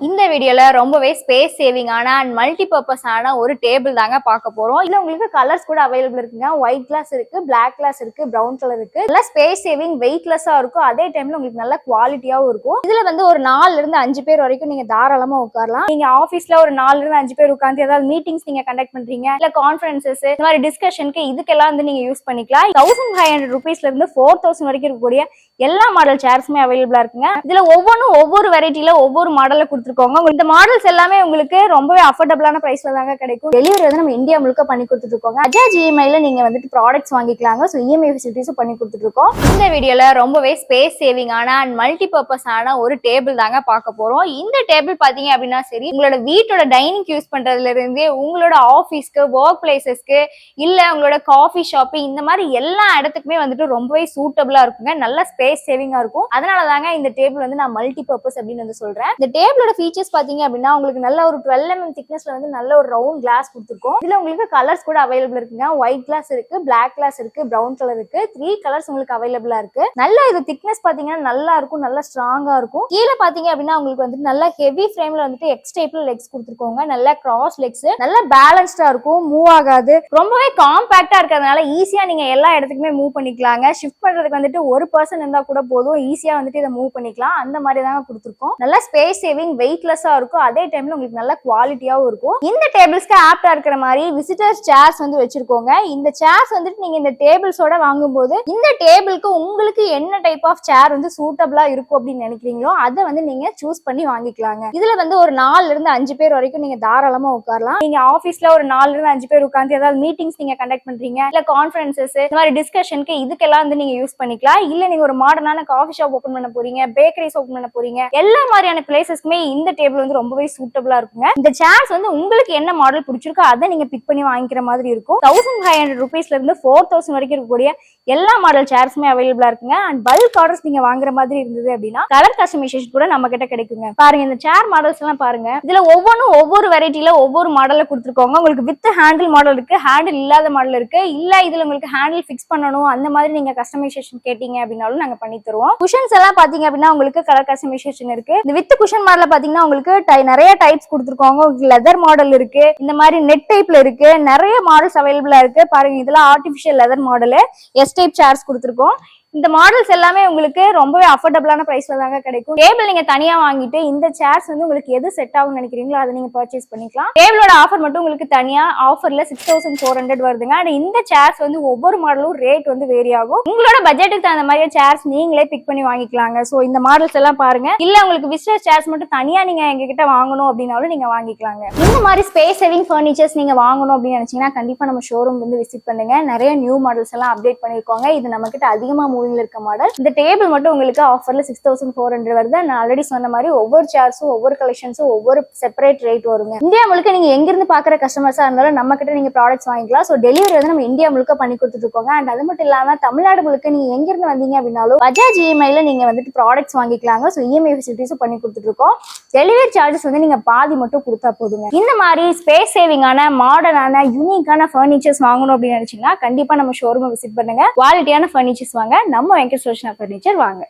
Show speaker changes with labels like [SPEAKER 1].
[SPEAKER 1] இந்த வீடியோல ரொம்பவே ஸ்பேஸ் சேவிங் ஆன அண்ட் மல்டி பர்பஸ் ஆன ஒரு டேபிள் தாங்க பார்க்க போறோம். இதுல உங்களுக்கு கலர்ஸ் கூட அவைலபிள் இருக்குங்க. ஒயிட் கிளாஸ் இருக்கு, பிளாக் கிளாஸ் இருக்கு, பிரவுன் கலர் இருக்கு. நல்ல ஸ்பேஸ் சேவிங், வெயிட்லெஸ்ஸா இருக்கும். அதே டைம்ல உங்களுக்கு நல்ல குவாலிட்டியாவும் இருக்கும். இதுல வந்து ஒரு 4 இருந்து 5 பேர் வரைக்கும் நீங்க தாராளமா உட்காரலாம். நீங்க ஆபீஸ்ல ஒரு 4 இருந்து 5 பேர் உட்கார்ந்து ஏதாவது மீட்டிங்ஸ் நீங்க கண்டக்ட் பண்றீங்க, இல்ல கான்ஃபரன்சஸ் இந்த மாதிரி டிஸ்கஷனுக்கு இதுக்கெல்லாம் வந்து நீங்க யூஸ் பண்ணிக்கலாம். 1500 rupeesல இருந்து 4000 வரைக்கும் இருக்கக்கூடிய எல்லா மாடல் சேர்ஸுமே அவைலபிளா இருக்குங்க. இதுல ஒவ்வொன்றும் ஒவ்வொரு வெரைட்டில ஒவ்வொரு மாடல்ல கொடுத்துருக்கோங்க. இந்த மாடல்ஸ் எல்லாமே உங்களுக்கு ரொம்பவே அஃபோர்டபிளான பிரைஸ்ல தாங்க கிடைக்கும். டெலிவரி வந்து நம்ம இந்தியா முழுக்க பண்ணி கொடுத்துட்டு இருக்கோங்க. பஜாஜ் இஎம்ஐல நீங்க வந்துட்டு ப்ராடக்ட்ஸ் வாங்கிக்கலாங்க. ஸோ இஎம்ஐ ஃபெசிலிட்டிஸும் பண்ணி கொடுத்துட்டு இருக்கோம். இந்த வீடியோல ரொம்பவே ஸ்பேஸ் சேவிங் ஆன அண்ட் மல்டி பர்பஸ் ஆன ஒரு டேபிள் தாங்க பார்க்க போறோம். இந்த டேபிள் பாத்தீங்க அப்படின்னா சரி, உங்களோட வீட்டோட டைனிங் யூஸ் பண்றதுல இருந்து உங்களோட ஆஃபீஸ்க்கு, ஒர்க் பிளேசஸ்க்கு, இல்ல உங்களோட காஃபி ஷாப்பு, இந்த மாதிரி எல்லா இடத்துக்குமே வந்துட்டு ரொம்பவே சூட்டபிளா இருக்குங்க. நல்ல ஸ்பேஸ் சேவிங்கா இருக்கும். அதனாலதாங்க இந்த டேபிள் வந்து நான் மல்டி பர்பஸ் அப்படின்னு வந்து சொல்றேன். இந்த டேபிளோட ஃபீச்சர்ஸ் பாத்தீங்க அப்படின்னா உங்களுக்கு நல்ல ஒரு 12 mm திக்னஸ்ல வந்து நல்ல ஒரு ரவுண்ட் கிளாஸ் கொடுத்துருக்கோம். இதுல உங்களுக்கு கலர்ஸ் கூட அவைலபிள் இருக்குங்க. ஒயிட் கிளாஸ் இருக்கு, பிளாக் கிளாஸ் இருக்கு, பிரவுன் கலர் இருக்கு. 3 கலர்ஸ் உங்களுக்கு அவைலபிளா இருக்கு. நல்ல இது திக்னஸ் பாத்தீங்கன்னா நல்லா இருக்கும், நல்லா ஸ்ட்ராங்கா இருக்கும். கீழே பாத்தீங்க அப்படின்னா உங்களுக்கு வந்துட்டு நல்ல ஹெவி ஃப்ரேம்ல வந்துட்டு எக்ஸ் டைப்ல லெக்ஸ் கொடுத்துருக்கோங்க. நல்ல கிராஸ் லெக்ஸ், நல்ல பேலன்ஸ்டா இருக்கும், மூவ் ஆகாது. ரொம்பவே காம்பாக்டா இருக்கிறதுனால ஈஸியா நீங்க எல்லா இடத்துக்குமே மூவ் பண்ணிக்கலாங்க. ஷிஃப்ட் பண்றதுக்கு வந்துட்டு ஒரு பர்சன் இருந்தா கூட போதும், ஈஸியா வந்துட்டு இதை மூவ் பண்ணிக்கலாம். அந்த மாதிரி தாங்க கொடுத்துருக்கோம். நல்ல ஸ்பேஸ் சேவிங், வெயிட்லெஸ்ஸா இருக்கும். அதே டைம்ல உங்களுக்கு நல்ல குவாலிட்டியாவும் இருக்கும். இந்த டேபிள்ஸ்க்கு ஆப்டா இருக்கிற மாதிரி விசிட்டர்ஸ் சேர்ஸ் வந்து வச்சிருக்கோங்க. இந்த சேர்ஸ் வந்துட்டு நீங்க இந்த டேபிள்ஸோட வாங்கும்போது இந்த டேபிளுக்கு உங்களுக்கு என்ன டைப் ஆஃப் சேர் வந்து சூட்டபிளா இருக்கும் அப்படின்னு நினைக்கிறீங்களோ அதை வந்து நீங்க சூஸ் பண்ணி வாங்கிக்கலாங்க. இதுல வந்து ஒரு 4 இருந்து 5 பேர் வரைக்கும் நீங்க தாராளமா உட்காரலாம். நீங்க ஆபீஸ்ல ஒரு 4 இருந்து 5 பேர் உட்கார்ந்து ஏதாவது மீட்டிங்ஸ் நீங்க கண்டக்ட் பண்றீங்க, இல்ல கான்ஃபரன்சஸ் இந்த மாதிரி டிஸ்கஷனுக்கு இதுக்கெல்லாம் வந்து நீங்க யூஸ் பண்ணிக்கலாம். இல்ல நீங்க ஒரு மாடர்னான காஃபி ஷாப் ஓபன் பண்ண போறீங்க, பேக்கரிஸ் ஓபன் பண்ண போறீங்க, எல்லா மாதிரியான பிளேசஸ்க்குமே இந்த டேபிள் வந்து ரொம்பவே சூட்டபிளா இருக்குங்க. இந்த சேர்ஸ் வந்து உங்களுக்கு என்ன மாடல் பிடிச்சிருக்கோ அதை நீங்க பிக் பண்ணி வாங்கிக்கிற மாதிரி இருக்கும். 1500 rupeesல இருந்து 4000 வரைக்கும் இருக்கக்கூடிய எல்லா மாடல் சேர்ஸுமே அவைலபிளா இருக்குங்க. அண்ட் பல்க் ஆர்டர்ஸ் நீங்க வாங்குற மாதிரி இருந்தது அப்படின்னா கலர் கஸ்டமைசேஷன் கூட நம்ம கிட்ட கிடைக்குங்க. பாருங்க இந்த சேர் மாடல்ஸ் எல்லாம் பாருங்க. இதுல ஒவ்வொன்றும் ஒவ்வொரு வெரைட்டில ஒவ்வொரு மாடல்ல கொடுத்துருக்கோங்க. உங்களுக்கு வித் ஹேண்டில் மாடல் இருக்கு, ஹேண்டில் இல்லாத மாடல் இருக்கு. இல்ல இதுல உங்களுக்கு ஹேண்டில் பிக்ஸ் பண்ணணும் அந்த மாதிரி நீங்க கஸ்டமைசேஷன் கேட்டீங்க அப்படின்னாலும் நாங்க பண்ணி தருவோம். குஷன்ஸ் எல்லாம் பாத்தீங்க அப்படின்னா உங்களுக்கு கலர் கஸ்டமைசேஷன் இருக்கு. இந்த வித் குஷன் மாடல பாத்தீங்கன்னா உங்களுக்கு நிறைய டைப்ஸ் கொடுத்துருக்கோங்க. லெதர் மாடல் இருக்கு, இந்த மாதிரி நெட் டைப்ல இருக்கு, நிறைய மாடல்ஸ் அவைலபிளா இருக்கு. பாருங்க இதெல்லாம் artificial leather model, S type chairs கொடுத்துருக்கோம். இந்த மாடல்ஸ் எல்லாமே உங்களுக்கு ரொம்பவே அஃபோர்டபிளான பிரைஸ்ல தாங்க கிடைக்கும். டேபிள் நீங்க தனியா வாங்கிட்டு இந்த சேர்ஸ் வந்து உங்களுக்கு எது செட் ஆகும்னு நினைக்கிறீங்களோ அதை நீங்க பர்ச்சேஸ் பண்ணிக்கலாம். டேபிளோட ஆஃபர் மட்டும் உங்களுக்கு தனியா ஆஃபர்ல 6400 வருதுங்க. அண்ட் இந்த சேர்ஸ் வந்து ஒவ்வொரு மாடலும் ரேட் வந்து வேரி ஆகும். உங்களோட பட்ஜெட்டுக்கு தகுந்த மாதிரி சேர்ஸ் நீங்களே பிக் பண்ணி வாங்கிக்கலாங்க. சோ இந்த மாடல்ஸ் எல்லாம் பாருங்க. இல்ல உங்களுக்கு விசிட்டர் சேர்ஸ் மட்டும் தனியா நீங்க எங்க கிட்ட வாங்கணும் அப்படின்னாலும் நீங்க வாங்கிக்கலாங்க. இந்த மாதிரி ஸ்பேஸ் சேவிங் ஃபர்னிச்சர்ஸ் நீங்க வாங்கணும் அப்படின்னு நினைச்சீங்கன்னா கண்டிப்பா நம்ம ஷோரூம் வந்து விசிட் பண்ணுங்க. நிறைய நியூ மாடல்ஸ் எல்லாம் அப்டேட் பண்ணிருக்கோங்க. இது நம்ம கிட்ட அதிகமா இருக்க மாடல். இந்த டேபிள் மட்டும் உங்களுக்கு ஆஃபர்ல 6400 வருது. நான் ஆல்ரெடி சொன்ன மாதிரி ஒவ்வொரு சேர்ஸும் ஒவ்வொரு கலெக்ஷன்ஸும் ஒவ்வொரு செப்பரேட் ரேட் வருங்க. இந்தியா முழுக்க நீங்க எங்க இருந்து பாக்குற கஸ்டமர்ஸா இருந்தாலும் நம்ம கிட்ட நீங்க ப்ராடக்ட்ஸ் வாங்கிக்கலாம். சோ டெலிவரி வந்து நம்ம இந்தியா முழுக்க பண்ணி கொடுத்துட்டு இருக்கோங்க. அண்ட் அது மட்டும் இல்லாம தமிழ்நாடு முழுக்க நீங்க எங்க இருந்து வந்தீங்க அப்படின்னாலும் பஜாஜ் இஎம்ஐல நீங்க வந்துட்டு ப்ராடக்ட்ஸ் வாங்கிக்கலாங்க. சோ இஎம்ஐ ஃபெசிலிட்டிஸும் பண்ணி கொடுத்துட்டு இருக்கோம். டெலிவரி சார்ஜஸ் வந்து நீங்க பாதி மட்டும் கொடுத்தா போதுங்க. இந்த மாதிரி ஸ்பேஸ் சேவிங்கான, மாடர்னான, யூனிக்கான ஃபர்னிச்சர்ஸ் வாங்கணும் அப்படின்னு நினைச்சீங்கன்னா கண்டிப்பா நம்ம ஷோரூம் விசிட் பண்ணுங்க. குவாலிட்டியான ஃபர்னிச்சர்ஸ் வாங்க. நம்ம வெங்கட் சோஷனா ஃபர்னிச்சர் வாங்க.